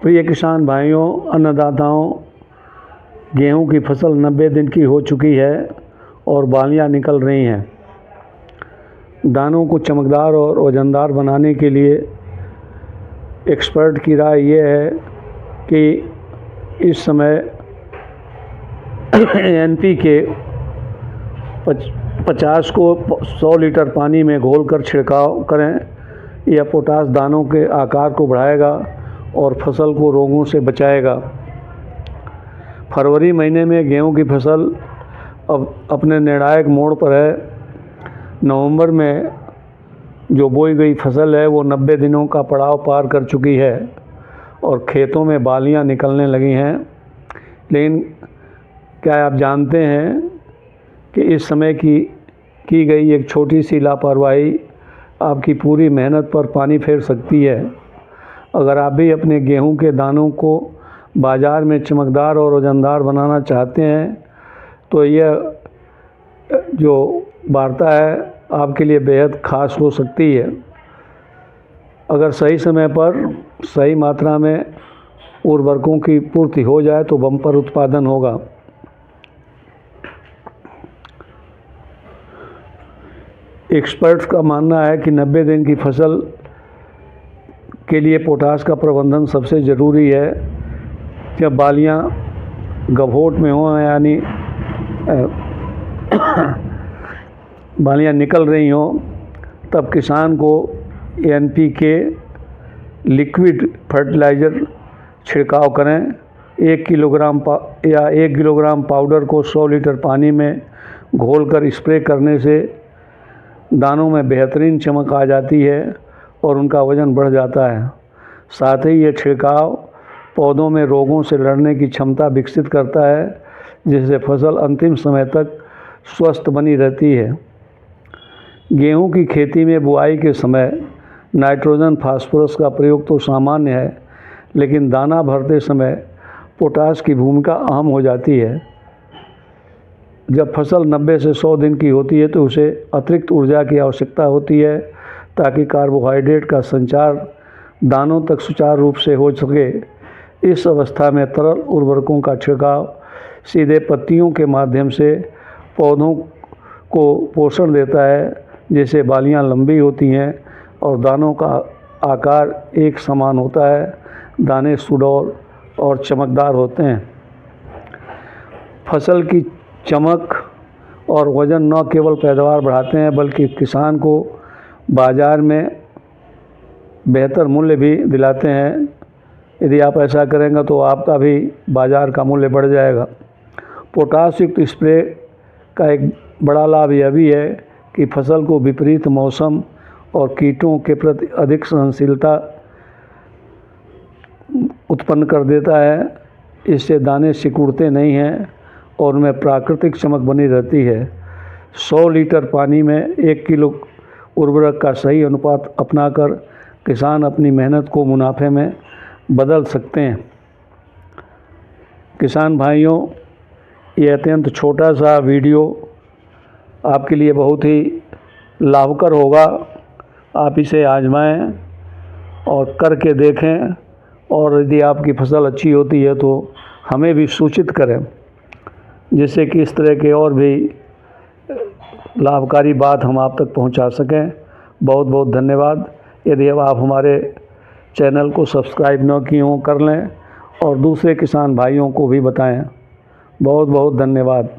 प्रिय किसान भाइयों, अन्नदाताओं, गेहूं की फसल 90 दिन की हो चुकी है और बालियां निकल रही हैं। दानों को चमकदार और वजनदार बनाने के लिए एक्सपर्ट की राय ये है कि इस समय NPK 50 को 100 लीटर पानी में घोलकर छिड़काव करें। यह पोटाश दानों के आकार को बढ़ाएगा और फसल को रोगों से बचाएगा। फरवरी महीने में गेहूं की फसल अब अपने निर्णायक मोड़ पर है। नवंबर में जो बोई गई फसल है वो 90 दिनों का पड़ाव पार कर चुकी है और खेतों में बालियां निकलने लगी हैं। लेकिन क्या आप जानते हैं कि इस समय की गई एक छोटी सी लापरवाही आपकी पूरी मेहनत पर पानी फेर सकती है। अगर आप भी अपने गेहूं के दानों को बाज़ार में चमकदार और वजनदार बनाना चाहते हैं तो यह जो वार्ता है आपके लिए बेहद ख़ास हो सकती है। अगर सही समय पर सही मात्रा में उर्वरकों की पूर्ति हो जाए तो बम्पर उत्पादन होगा। एक्सपर्ट्स का मानना है कि 90 दिन की फसल के लिए पोटाश का प्रबंधन सबसे ज़रूरी है। जब बालियां गभोट में हों यानी बालियां निकल रही हों तब किसान को NPK लिक्विड फर्टिलाइज़र छिड़काव करें। 1 किलोग्राम पाउडर को 100 लीटर पानी में घोलकर स्प्रे करने से दानों में बेहतरीन चमक आ जाती है और उनका वज़न बढ़ जाता है। साथ ही ये छिड़काव पौधों में रोगों से लड़ने की क्षमता विकसित करता है, जिससे फसल अंतिम समय तक स्वस्थ बनी रहती है। गेहूं की खेती में बुआई के समय नाइट्रोजन फास्फोरस का प्रयोग तो सामान्य है, लेकिन दाना भरते समय पोटाश की भूमिका अहम हो जाती है। जब फसल 90 से 100 दिन की होती है तो उसे अतिरिक्त ऊर्जा की आवश्यकता होती है ताकि कार्बोहाइड्रेट का संचार दानों तक सुचारू रूप से हो सके। इस अवस्था में तरल उर्वरकों का छिड़काव सीधे पत्तियों के माध्यम से पौधों को पोषण देता है, जिससे बालियां लंबी होती हैं और दानों का आकार एक समान होता है। दाने सुडौल और चमकदार होते हैं। फसल की चमक और वज़न न केवल पैदावार बढ़ाते हैं बल्कि किसान को बाज़ार में बेहतर मूल्य भी दिलाते हैं। यदि आप ऐसा करेंगे तो आपका भी बाज़ार का मूल्य बढ़ जाएगा। पोटाश युक्त स्प्रे का एक बड़ा लाभ यह भी है कि फसल को विपरीत मौसम और कीटों के प्रति अधिक सहनशीलता उत्पन्न कर देता है। इससे दाने सिकुड़ते नहीं हैं और उनमें प्राकृतिक चमक बनी रहती है। 100 लीटर पानी में 1 किलो उर्वरक का सही अनुपात अपनाकर किसान अपनी मेहनत को मुनाफे में बदल सकते हैं। किसान भाइयों, ये अत्यंत छोटा सा वीडियो आपके लिए बहुत ही लाभकर होगा। आप इसे आजमाएं और करके देखें, और यदि आपकी फसल अच्छी होती है तो हमें भी सूचित करें, जिससे कि इस तरह के और भी लाभकारी बात हम आप तक पहुंचा सकें। बहुत बहुत धन्यवाद। यदि अब आप हमारे चैनल को सब्सक्राइब न किए हों कर लें और दूसरे किसान भाइयों को भी बताएं। बहुत बहुत धन्यवाद।